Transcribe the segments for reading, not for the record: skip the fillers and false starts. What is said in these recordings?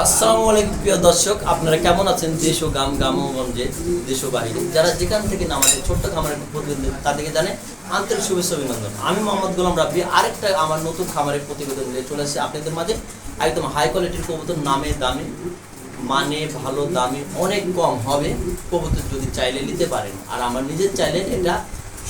আসসালামু আলাইকুম প্রিয় দর্শক, আপনারা কেমন আছেন? দেশ ও গ্রামগঞ্জে, দেশ ও বাইরে যারা যেখান থেকে আমাদের ছোট্ট খামারের প্রতিবেদন তাদেরকে জানে আন্তরিক শুভেচ্ছা অভিনন্দন। আমি মোহাম্মদ গোলাম রাব্বি আরেকটা আমার নতুন খামারের প্রতিবেদন নিয়ে চলে এসেছি আপনাদের মাঝে। একদম হাই কোয়ালিটির কবুতর, নামে দামে, মানে ভালো, দামে অনেক কম হবে কবুতর যদি চাইলে নিতে পারেন। আর আমার নিজের চাইলে এটা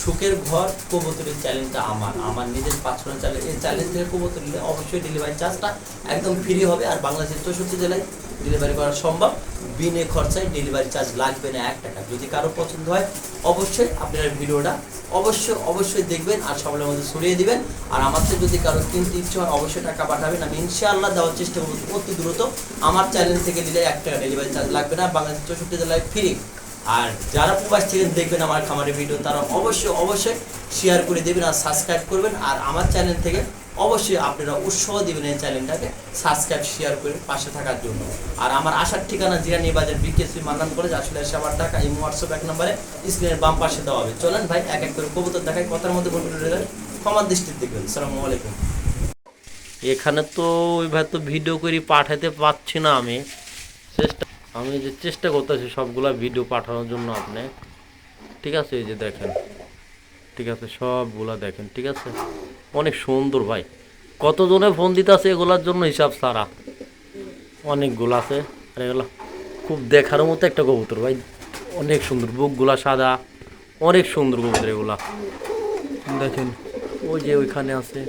সুখের ঘর কবুতরের চ্যালেঞ্জটা আমার নিজের পার্সোনাল চ্যালেঞ্জ। এই চ্যালেঞ্জ থেকে কবুতর নিলে অবশ্যই ডেলিভারি চার্জটা একদম ফ্রি হবে। আর বাংলাদেশের 64 জেলায় ডেলিভারি করা সম্ভব, বিনে খরচায় ডেলিভারি চার্জ লাগবে না 1 টাকা। যদি কারো পছন্দ হয় অবশ্যই আপনারা ভিডিওটা অবশ্যই দেখবেন আর সবার মধ্যে ছড়িয়ে দিবেন। আর আমার থেকে যদি কারো কিনতে ইচ্ছে হয় অবশ্যই টাকা পাঠাবেন, আমি ইনশাআল্লাহ দেওয়ার চেষ্টা করব অতি দ্রুত। আমার চ্যালেঞ্জ থেকে নিলে 1 টাকা ডেলিভারি চার্জ লাগবে না, বাংলাদেশের 64 জেলায় ফ্রি। আর যারা প্রবাস থেকে দেখবেন আমার খামারের ভিডিও তারা অবশ্যই শেয়ার করে দেবেন আর সাবস্ক্রাইব করবেন। আর আমার চ্যানেল থেকে অবশ্যই আপনারা উৎসাহ দিবেন এই চ্যানেলটাকে সাবস্ক্রাইব শেয়ার করে পাশে থাকার জন্য। আর আমার আসার ঠিকানা জিরানী বাজার বিকেএসপি মান্নান কলেজ, আসলে এসে আমার টাকা এই হোয়াটসঅ্যাপ 1 নম্বরে স্ক্রিনের বাম পাশে দেওয়া হবে। চলেন ভাই এক এক করে কবুতর দেখাই, কথার মধ্যে ক্ষমার দৃষ্টিতে দেখবেন। আসসালামু আলাইকুম। এখানে তো ওইভাবে তো ভিডিও করে পাঠাতে পারছি না, আমি যে চেষ্টা করতেছি সবগুলা ভিডিও পাঠানোর জন্য আপনি, ঠিক আছে? এই যে দেখেন, ঠিক আছে, সবগুলা দেখেন, ঠিক আছে, অনেক সুন্দর ভাই। কতজনে ফোন দিতে আছে এগুলার জন্য হিসাব ছাড়া, অনেকগুলো আছে। আর এগুলো খুব দেখার মতো একটা কবুতর ভাই, অনেক সুন্দর, বুকগুলা সাদা, অনেক সুন্দর কবুতর এগুলা দেখেন। ওই যে ওইখানে আছে,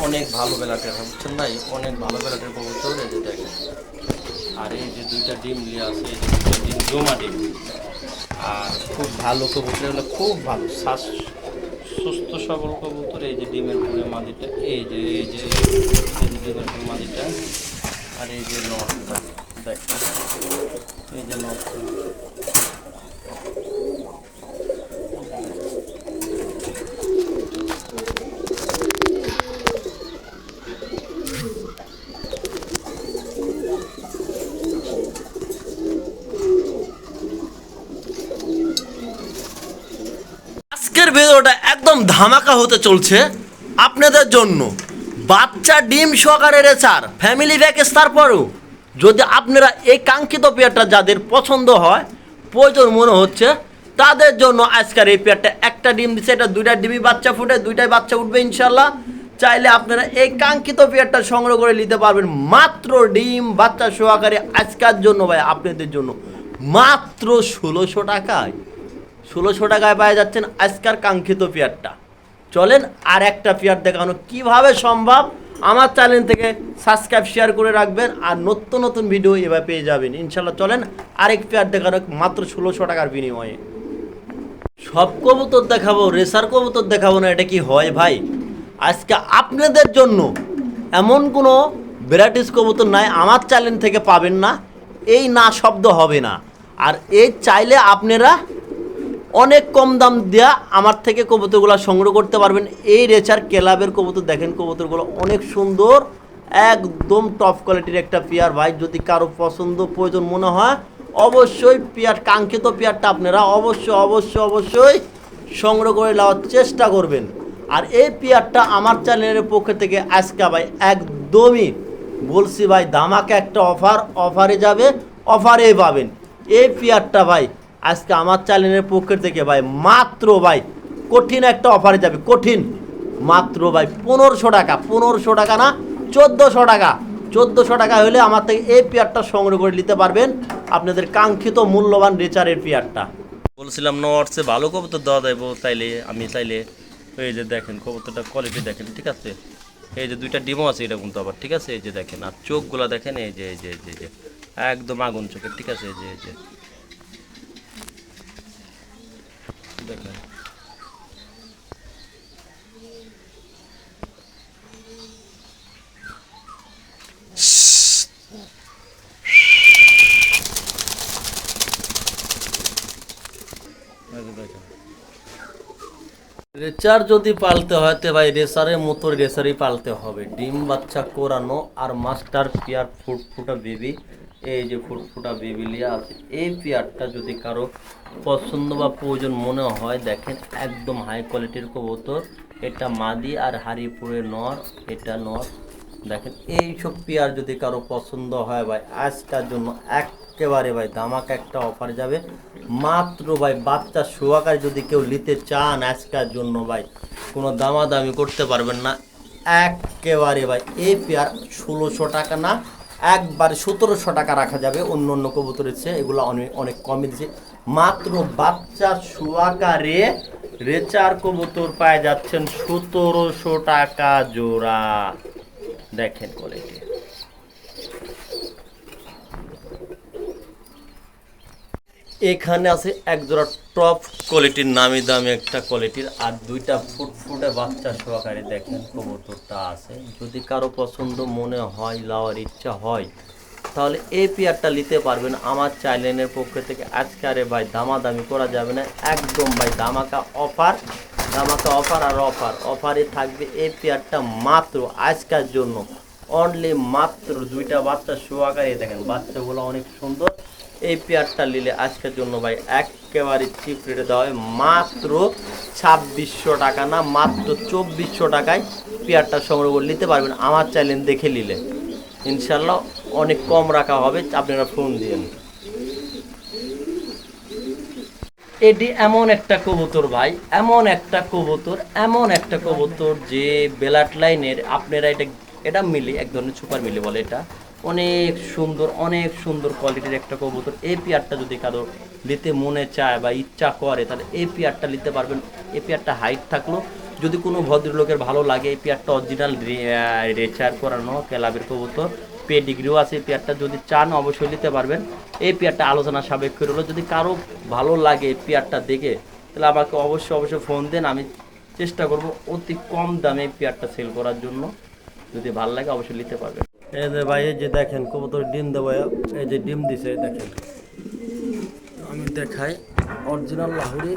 অনেক ভালো বেলাটের, বুঝছেন ভাই, অনেক ভালো বেলাটের কবুতর। এই যে দেখেন, আর এই যে 2টা ডিম নিয়ে আছে, এই যে 2টা ডিম জমা ডিম। আর খুব ভালো কবুতর হলো, খুব ভালো সুস্থ সবল কবুতর। এই যে ডিমের উপরে মাদিটা, এই যে ডিমের উপরে মাদিটা, আর এই যে নটটা দেখেন, এই যে নটটা। আজকের ভিডিওটা একদম ধামাকা হতে চলছে আপনাদের জন্য। বাচ্চা ডিম সহকারে রেচার ফ্যামিলি প্যাকেজ। তারপরেও যদি আপনারা এই কাঙ্ক্ষিত পেয়ারটা যাদের পছন্দ হয়, প্রয়োজন মনে হচ্ছে, তাদের জন্য আজকের এই পেয়ারটা একটা ডিম দিচ্ছে, এটা 2টা ডিমই বাচ্চা ফুটে, 2টাই বাচ্চা উঠবে ইনশাল্লাহ। চাইলে আপনারা এই কাঙ্ক্ষিত পেয়ারটা সংগ্রহ করে নিতে পারবেন মাত্র ডিম বাচ্চা সহকারে আজকের জন্য ভাই, আপনাদের জন্য মাত্র 1600 টাকায়। 1600 টাকায় পাওয়া যাচ্ছেন আজকের কাঙ্ক্ষিত পেয়ারটা। চলেন আর একটা পেয়ার দেখানো কিভাবে সম্ভব, আমার চ্যানেল থেকে সাবস্ক্রাইব শেয়ার করে রাখবেন আর নতুন ভিডিও এবার পেয়ে যাবেন ইনশাল্লাহ। চলেন আরেক পেয়ার দেখানো মাত্র 1600 টাকার বিনিময়ে। সব কবুতর দেখাবো, রেসার কবুতর দেখাবো না, এটা কি হয় ভাই? আজকে আপনাদের জন্য এমন কোনো ভ্যারাইটিস কবুতর নাই আমার চ্যানেল থেকে পাবেন না, এই না শব্দ হবে না। আর এই চাইলে আপনারা অনেক কম দাম দেওয়া আমার থেকে কবুতরগুলো সংগ্রহ করতে পারবেন। এই রেচার ক্লাবের কবুতর দেখেন, কবুতরগুলো অনেক সুন্দর, একদম টপ কোয়ালিটির একটা পেয়ার ভাই। যদি কারো পছন্দ প্রয়োজন মনে হয় অবশ্যই পেয়ার, কাঙ্ক্ষিত পেয়ারটা আপনারা অবশ্যই সংগ্রহ করে নেওয়ার চেষ্টা করবেন। আর এই পেয়ারটা আমার চ্যানেলের পক্ষ থেকে আজকে ভাই একদমই বলছি ভাই, ধামাকা একটা অফারে যাবে, অফারেই পাবেন এই পেয়ারটা ভাই। আজকে আমার চ্যানেলের পক্ষ থেকে ভাই মাত্র ভাই কঠিন একটা অফারে যাবে, কঠিন মাত্র ভাই 1500 টাকা, 1500 টাকা না 1400 টাকা। 1400 টাকা হলে আমার থেকে এই পেয়ারটা সংগ্রহ করে নিতে পারবেন, আপনাদের কাঙ্ক্ষিত মূল্যবান রেচারের পেয়ারটা। বলছিলাম নটসে ভালো কবুতর দেওয়া যাবো তাইলে, আমি চাইলে এই যে দেখেন কবুতরটা কোয়ালিটি দেখেন, ঠিক আছে? এই যে 2টা ডিমও আছে এটা কিন্তু আবার, ঠিক আছে? এই যে দেখেন, আর চোখগুলো দেখেন, এই যে একদম আগুন চোখের, ঠিক আছে? এই যে দেখেন, রেচার যদি পালতে হয় তো ভাই রেসারের মতো রেসারই পালতে হবে। ডিম বাচ্চা করানো আর মাস্টার পেয়ার ফুটা বেবি এই যে ফুটফুটা বেবিলিয়া আছে, এই পেয়ারটা যদি কারো পছন্দ বা প্রয়োজন মনে হয়, দেখেন একদম হাই কোয়ালিটির কবুতর। এটা মাদি আর হারিপুরের নর, এটা নর। দেখেন এইসব পেয়ার যদি কারো পছন্দ হয় ভাই, আজকের জন্য একেবারে ভাই ধামাকা একটা অফার যাবে মাত্র ভাই। বাচ্চা সোয়াকার যদি কেউ নিতে চান আজকের জন্য ভাই, কোনো দামাদামি করতে পারবেন না একেবারে ভাই। এই পেয়ার 1600 টাকা না, একবার 1700 টাকা রাখা যাবে। অন্য অন্য কবুতরের চেয়ে এগুলো অনেক অনেক কমে দিচ্ছে। মাত্র বাচ্চা সোয়াকারে রেচার কবুতর পায় যাচ্ছেন 1700 টাকা জোড়া। দেখেন কোয়ালিটি। এখানে আছে এক জোড়া টপ কোয়ালিটির, নামি দামি একটা কোয়ালিটির, আর দুইটা ফুটফুটে বাচ্চা সহকারে দেখেন কবুতরটা আছে। যদি কারো পছন্দ মনে হয়, লাওয়ার ইচ্ছা হয়, তাহলে এই পেয়ারটা নিতে পারবেন আমার চ্যানেলের পক্ষ থেকে। আজকে আরে ভাই দামাদামি করা যাবে না, একদম ভাই ধামাকা অফার, ধামাকা অফার আর অফার। অফারে থাকবে এই পেয়ারটা মাত্র আজকের জন্য অনলি মাত্র দুইটা বাচ্চা সোয়াকারে দেখেন, বাচ্চাগুলো অনেক সুন্দর। এই পেয়ারটা নিলে আজকের জন্য ভাই একেবারে চিপ রেটে দেওয়া হয় মাত্র 2600 টাকা না, মাত্র 2400 টাকায় পেয়ারটা সংগ্রহ করে নিতে পারবেন আমার চ্যানেল দেখে নিলে। ইনশাল্লাহ অনেক কম রাখা হবে, আপনারা ফোন দিন। এটি এমন একটা কবুতর ভাই, এমন একটা কবুতর, এমন একটা কবুতর যে ব্লাড লাইনের আপনারা এটা এটা মিলি, এক ধরনের সুপার মিলি বলে এটা। অনেক সুন্দর, অনেক সুন্দর কোয়ালিটির একটা কবুতর। এই পেয়ারটা যদি কারো নিতে মনে চায় বা ইচ্ছা করে, তাহলে এই পেয়ারটা নিতে পারবেন। এই পেয়ারটা হাইট থাকলো, যদি কোনো ভদ্রলোকের ভালো লাগে, এই পেয়ারটা অরিজিনাল রেচার করানো ক্লাবের কবুতর, পেডিগ্রিও আছে। এই পেয়ারটা যদি চান অবশ্যই নিতে পারবেন। এই পেয়ারটা আলোচনা সাপেক্ষ হলো, যদি কারো ভালো লাগে এই পেয়ারটা দেখে, তাহলে আমাকে অবশ্যই অবশ্যই ফোন দেন। আমি চেষ্টা করব অতি কম দামে এই পেয়ারটা সেল করার জন্য। যদি ভালো লাগে অবশ্যই নিতে পারবেন। এই যে ভাই, এই যে দেখেন কবুতর ডিম দেবো, এই যে ডিম দিছে দেখেন, আমি দেখাই অরিজিনাল লাহোরি।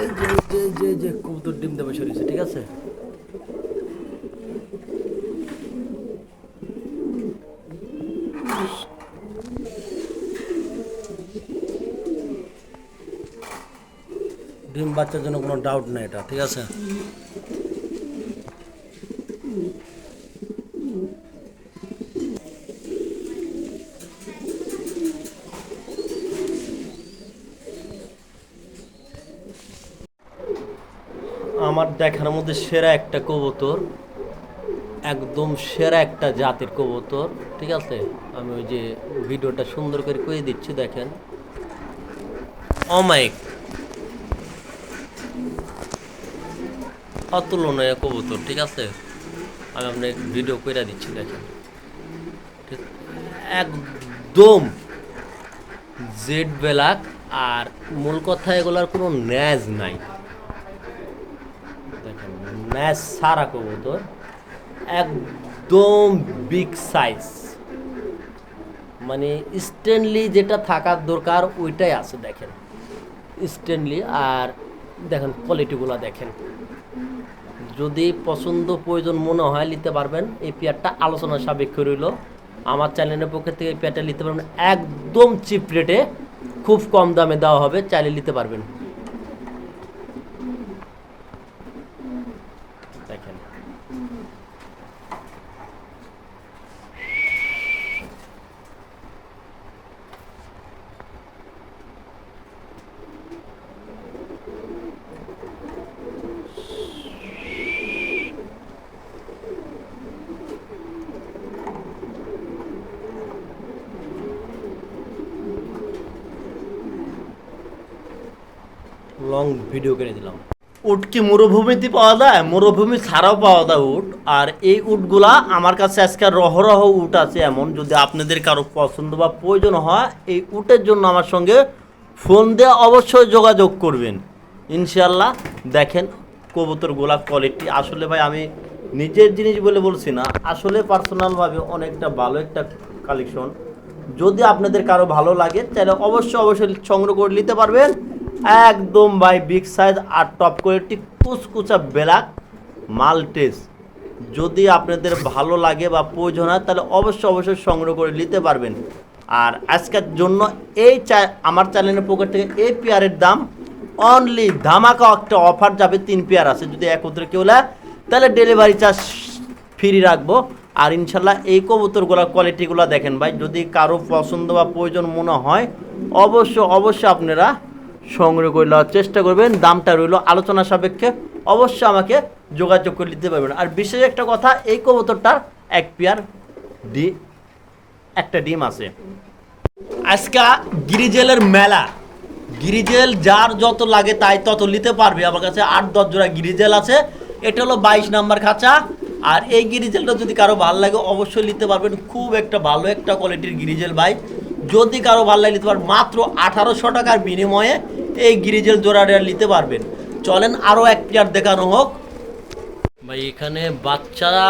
এই যে যে যে যে কবুতর ডিম দেবো সরিয়েছে, ঠিক আছে। ডিম বাচ্চার জন্য কোনো ডাউট নেই এটা, ঠিক আছে। আমার দেখার মধ্যে সেরা একটা কবুতর, একদম সেরা একটা জাতের কবুতর, ঠিক আছে। আমি ওই যে ভিডিওটা সুন্দর করে করে দিচ্ছি, দেখেন অমায়িক অতুলনীয় কবুতর, ঠিক আছে। আমি আপনাকে ভিডিও করে দিচ্ছি, দেখেন ঠিক, একদম জেড ব্ল্যাক। আর মূল কথা এগুলার কোনো ন্যাজ নাই, দেখেন ন্যাজ সারা কবুতর, একদম বিগ সাইজ, মানে স্ট্যানলি যেটা থাকার দরকার ওইটাই আছে, দেখেন স্ট্যানলি। আর দেখেন কোয়ালিটিগুলো দেখেন, যদি পছন্দ প্রয়োজন মনে হয় নিতে পারবেন। এই পেয়ারটা আলোচনা সাপেক্ষ রইল, আমার চ্যানেলের পক্ষ থেকে এই পেয়ারটা নিতে পারবেন একদম চিপ রেটে, খুব কম দামে দেওয়া হবে, চাইলে নিতে পারবেন। দেখেন লং ভিডিও করে দিলাম। উট কি মরুভূমিতে পাওয়া যায়? মরুভূমি ছাড়াও পাওয়া যায় উট। আর এই উটগুলা আমার কাছে আজকে রহরহ উট আছে এমন, যদি আপনাদের কারো পছন্দ বা প্রয়োজন হয় এই উটের জন্য আমার সঙ্গে ফোন দিয়ে অবশ্যই যোগাযোগ করবেন ইনশাল্লাহ। দেখেন কবুতরগুলা কোয়ালিটি আসলে ভাই আমি নিজের জিনিস বলে বলছি না, আসলে পার্সোনালভাবে অনেকটা ভালো একটা কালেকশন। যদি আপনাদের কারো ভালো লাগে তাহলে অবশ্যই অবশ্যই সংগ্রহ করে নিতে পারবেন। একদম ভাই বিগ সাইজ আর টপ কোয়ালিটি কুচকুচা ব্ল্যাক মাল্টেস। যদি আপনাদের ভালো লাগে বা প্রয়োজন হয় তাহলে অবশ্যই অবশ্যই সংগ্রহ করে নিতে পারবেন। আর আজকের জন্য আমার চ্যানেলের পকেট থেকে এই পেয়ারের দাম অনলি ধামাকা একটা অফার যাবে, 3 পেয়ার আছে। যদি একত্রে কেউ নেয় তাহলে ডেলিভারি চার্জ ফ্রি রাখবো। আর ইনশাল্লাহ এই কবুতরগুলোর কোয়ালিটিগুলো দেখেন ভাই, যদি কারো পছন্দ বা প্রয়োজন মনে হয় অবশ্যই আপনারা সংগ্রহ করে নেওয়ার চেষ্টা করবেন। দামটা রইল আলোচনা সাপেক্ষে, অবশ্যই আমাকে যোগাযোগ করে নিতে পারবেন। আর বিশেষ একটা কথা, এই কবুতরটার এক পেয়ার একটা ডিম আছে। আজকে গিরিজেলের মেলা, গিরিজেল যার যত লাগে তাই তত নিতে পারবে। আমার কাছে 8-10 জোড়া গিরিজেল আছে। এটা হলো 22 নাম্বার খাঁচা। আর এই গিরিজেলটা যদি কারো ভালো লাগে অবশ্যই নিতে পারবেন। খুব একটা ভালো একটা কোয়ালিটির গিরিজেল ভাই, যদি কারো ভালো লাগে নিতে পারবেন। মাত্র 1800 টাকার বিনিময়ে এই গিরিজেল জোড়াটা নিতে পারবেন। চলেন আরও এক পেয়ার দেখানো হোক ভাই। এখানে বাচ্চারা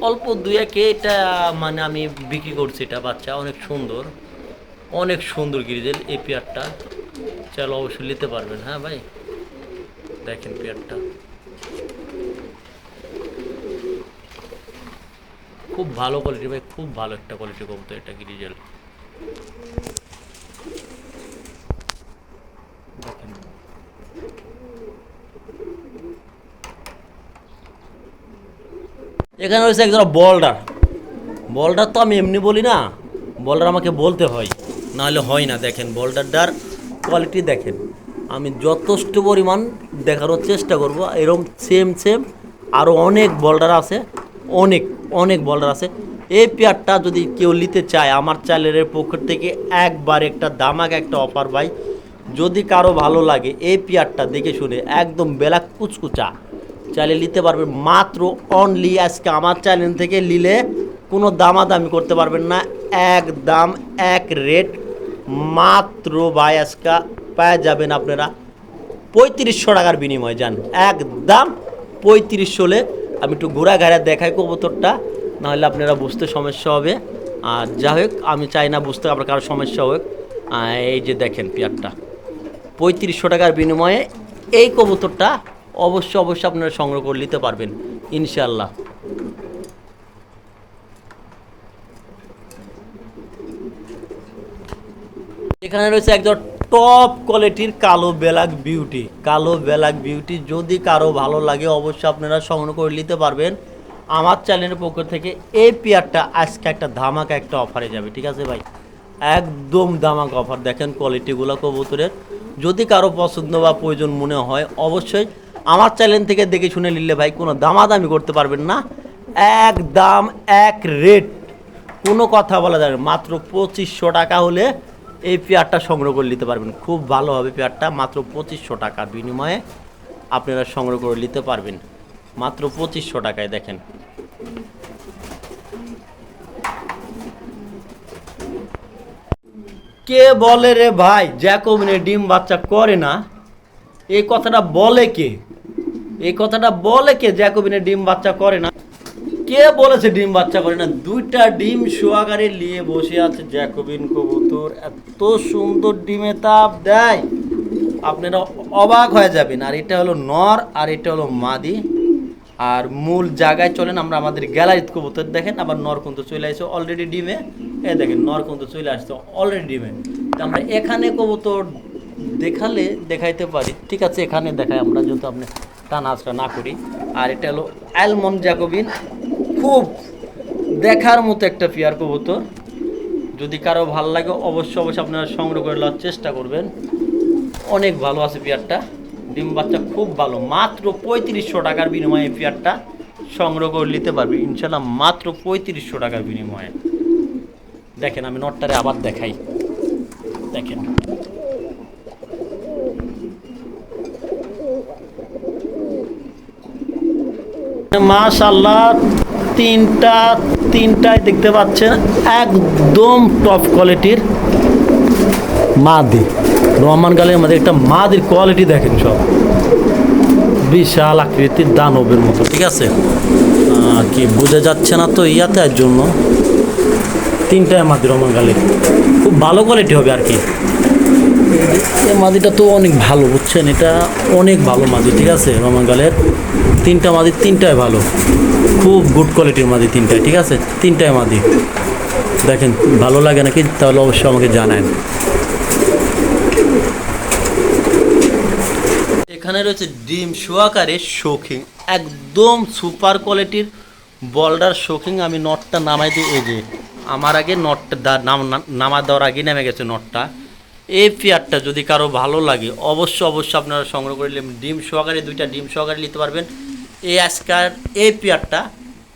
অল্প 2-1, এটা মানে আমি বিক্রি করছি। এটা বাচ্চা অনেক সুন্দর গিরিজেল এই পেয়ারটা। চলো অবশ্যই নিতে পারবেন। হ্যাঁ ভাই, দেখেন পেয়ারটা খুব ভালো কোয়ালিটি ভাই, খুব ভালো একটা কোয়ালিটি কবুতর এটা গিরিজেল। দেখেন এখানে রয়েছে একজন বলডার তো আমি এমনি বলি না, বলডার আমাকে বলতে হয়, নাহলে হয় না। দেখেন বলডারটার কোয়ালিটি দেখেন, আমি যথেষ্ট পরিমাণ দেখানোর চেষ্টা করব। এরকম সেম আরও অনেক বলডার আছে, অনেক বলডার আছে। এই পেয়ারটা যদি কেউ নিতে চায় আমার চ্যানেলের পক্ষ থেকে একবার একটা দামাক একটা অফার ভাই। যদি কারো ভালো লাগে এই পেয়ারটা দেখে শুনে একদম বেলা কুচকুচা চাইলে নিতে পারবেন। মাত্র অনলি আজকে আমার চ্যানেল থেকে নিলে কোনো দামাদামি করতে পারবেন না, এক দাম এক রেট। মাত্র ভাই আজকে পেয়ে যাবেন আপনারা 3500 টাকার বিনিময়ে। যান একদম 3500 হলে আমি একটু ঘোরা ঘাড়া দেখাই কবুতরটা, নাহলে আপনারা বুঝতে সমস্যা হবে। আর যাই হোক, আমি চাই না বুঝতে আপনার কারো সমস্যা হোক। এই যে দেখেন পেয়ারটা 3500 টাকার বিনিময়ে এই কবুতরটা অবশ্যই আপনারা সংগ্রহ করে নিতে পারবেন ইনশাল্লাহ। এখানে রয়েছে একজন টপ কোয়ালিটির কালো ব্ল্যাক বিউটি। যদি কারো ভালো লাগে অবশ্যই আপনারা সংগ্রহ করে নিতে পারবেন আমার চ্যানেলের পক্ষ থেকে। এই পেয়ারটা আজকে একটা ধামাকা একটা অফারে যাবে, ঠিক আছে ভাই, একদম ধামাকা অফার। দেখেন কোয়ালিটিগুলো কবুতরের, যদি কারো পছন্দ বা প্রয়োজন মনে হয় অবশ্যই আমার চ্যানেল থেকে দেখে শুনে নিলে ভাই কোনো দামাদামি করতে পারবেন না, এক দাম এক রেট, কোনো কথা বলা যাবে না। মাত্র 2500 টাকা হলে এই পেয়ারটা সংগ্রহ করে নিতে পারবেন। খুব ভালো হবে পেয়ারটা, মাত্র 2500 টাকার বিনিময়ে আপনারা সংগ্রহ করে নিতে পারবেন, মাত্র 2500 টাকায়। দেখেন কে বলে রে ভাই জ্যাকোবিনে ডিম বাচ্চা করে না? এই কথাটা বলে কে? জ্যাকোবিনে ডিম বাচ্চা করে না? কে বলেছে ডিম বাচ্চা করে না? 2টা ডিম সোয়াগারে নিয়ে বসে আছে জ্যাকোবিন কবুতর, এত সুন্দর ডিমে তাপ দেয় আপনারা অবাক হয়ে যাবেন। আর এটা হলো নর আর এটা হলো মাদি। আর মূল জায়গায় চলেন আমরা আমাদের গ্যালারিত কবুতর দেখেন। আবার নর কিন্তু চলে আসছে অলরেডি ডিমে, এই দেখেন নর কিন্তু চলে আসছে অলরেডি ডিমে। আমরা এখানে কবুতর দেখাইতে পারি, ঠিক আছে, এখানে দেখাই আমরা, যেহেতু আপনি টানা আঁচড়া না করি। আর এটা হলো অ্যালমন্ড জ্যাকোবিন, খুব দেখার মতো একটা পেয়ার কবুতর। যদি কারো ভালো লাগে অবশ্যই আপনারা সংগ্রহ করে নেওয়ার চেষ্টা করবেন। অনেক ভালো আছে পেয়ারটা, ডিম বাচ্চা খুব ভালো। মাত্র 3500 টাকার বিনিময়ে পেয়ারটা সংগ্রহ করে নিতে পারবে ইনশাল্লাহ, মাত্র 3500 টাকার বিনিময়ে। দেখেন আমি নটটারে আবার দেখাই, দেখেন মাশাআল্লাহ, তিনটায় দেখতে পাচ্ছেন একদম টপ কোয়ালিটির মাদি রহমান গালের মধ্যে একটা মাদির কোয়ালিটি দেখেন, সব বিশাল আকৃতির দানবের মতো, ঠিক আছে। কি বোঝা যাচ্ছে না তো ইয়াতে, এর জন্য 3টায় মাদি রহমান গালের, খুব ভালো কোয়ালিটি হবে আর কি। এই মাদিটা তো অনেক ভালো, বুঝছেন, এটা অনেক ভালো মাদি, ঠিক আছে। রহমান গালের 3টা মাদি, 3টায় ভালো, খুব গুড কোয়ালিটির মাদি 3টায়, ঠিক আছে, 3টায় মাদি। দেখেন ভালো লাগে নাকি তাহলে অবশ্যই আমাকে জানান। এখানে রয়েছে ডিম সহকারে শৌখিন, একদম সুপার কোয়ালিটির বল্ডার শৌখিন। আমি নটটা নামাই দিই, এই যে আমার আগে নটটা নামা দেওয়ার আগে নেমে গেছে নটটা। এই পেয়ারটা যদি কারো ভালো লাগে অবশ্যই আপনারা সংগ্রহ করে নিলেন। ডিম সহকারে, দুইটা ডিম সহকারে নিতে পারবেন। এই আজকাল এই পেয়ারটা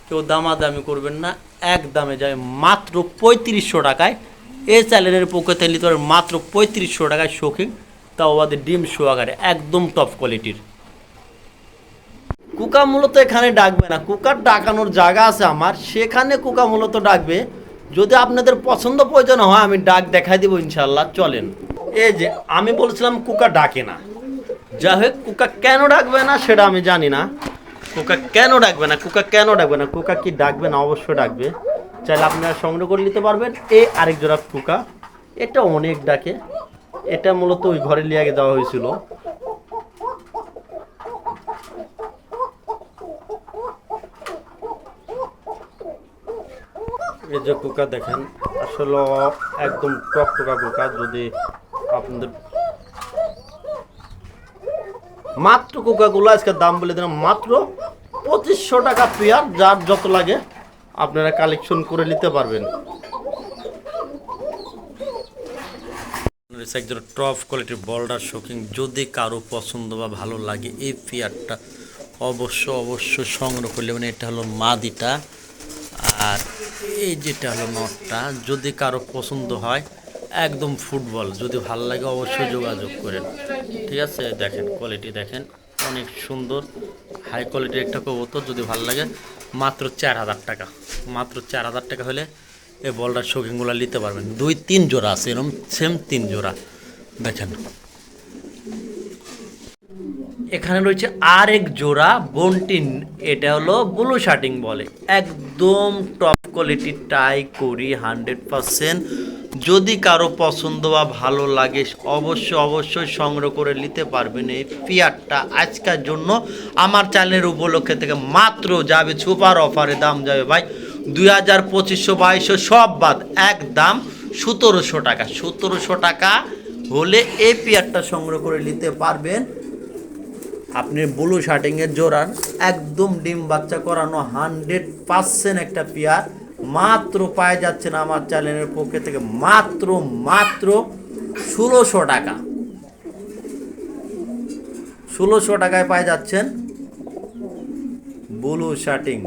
কেউ দামাদামি করবেন না, এক দামে যায় মাত্র 3500 টাকায়। এই চ্যানেলের পক্ষ থেকে নিতে পারবেন মাত্র 3500 টাকায় শৌখিন, তাও আমাদের ডিম সহকারে একদম টপ কোয়ালিটির। কুকা মূলত এখানে ডাকবে না, কুকার ডাকানোর জায়গা আছে আমার, সেখানে কুকা মূলত ডাকবে। যদি আপনাদের পছন্দ প্রয়োজন হয় আমি ডাক দেখাই দেবো ইনশাল্লাহ, চলেন। এই যে আমি বলছিলাম কুকা ডাকে না, যাই হোক কুকা কেন ডাকবে না সেটা আমি জানি না। কুকা কেন ডাকবে না, কুকা কি ডাকবে না? অবশ্যই ডাকবে, চাইলে আপনারা সংগ্রহ করে নিতে পারবেন। এই আরেক জোড়া কুকা, এটা অনেক ডাকে, এটা মূলত ওই ঘরে নিয়ে যাওয়া হয়েছিল। এই যে কুকা দেখেন, আসলে একদম টকটকা কুকা। যদি আপনাদের মাত্র কুকাগুলো আজকের দাম বলে দিলাম মাত্র 2500 টাকা পেয়ার, যার যত লাগে আপনারা কালেকশন করে নিতে পারবেন। একজন টপ কোয়ালিটির বল্ডার শৌখিন, যদি কারো পছন্দ বা ভালো লাগে এই পেয়ারটা অবশ্যই সংগ্রহ করলে, মানে এটা হলো মাদিটা আর এই যেটা হলো নটটা। যদি কারো পছন্দ হয় একদম ফুটবল, যদি ভালো লাগে অবশ্যই যোগাযোগ করেন, ঠিক আছে। দেখেন কোয়ালিটি দেখেন, অনেক সুন্দর হাই কোয়ালিটির একটা কবুতর। যদি ভালো লাগে মাত্র 4000 টাকা, মাত্র 4000 টাকা হলে এই বলটার শৌখিনগুলো নিতে পারবেন। 2-3 জোড়া আছে এরকম সেম 3 জোড়া দেখেন। এখানে রয়েছে আরেক জোড়া বন্টিন, এটা হলো ব্লু শার্টিং বলে, একদম টপ কোয়ালিটি টাই করি 100%। যদি কারো পছন্দ বা ভালো লাগে অবশ্যই সংগ্রহ করে নিতে পারবেন। এই পেয়ারটা আজকের জন্য আমার চ্যানেলের উপলক্ষে থেকে মাত্র যাবে সুপার অফারে, দাম যাবে ভাই 2000, 2500, 2200 সব বাদ, এক দাম 1700 টাকা। 1700 টাকা হলে এই পেয়ারটা সংগ্রহ করে নিতে পারবেন। আপনি ব্লু শার্টিংয়ের জোড়ার একদম ডিম বাচ্চা করানো 100% একটা পেয়ার মাত্র পায়ে যাচ্ছেন আমার চ্যানেলের পক্ষে থেকে মাত্র 1600 টাকা। 1600 টাকায় পায়ে যাচ্ছেন ব্লু শার্টিং।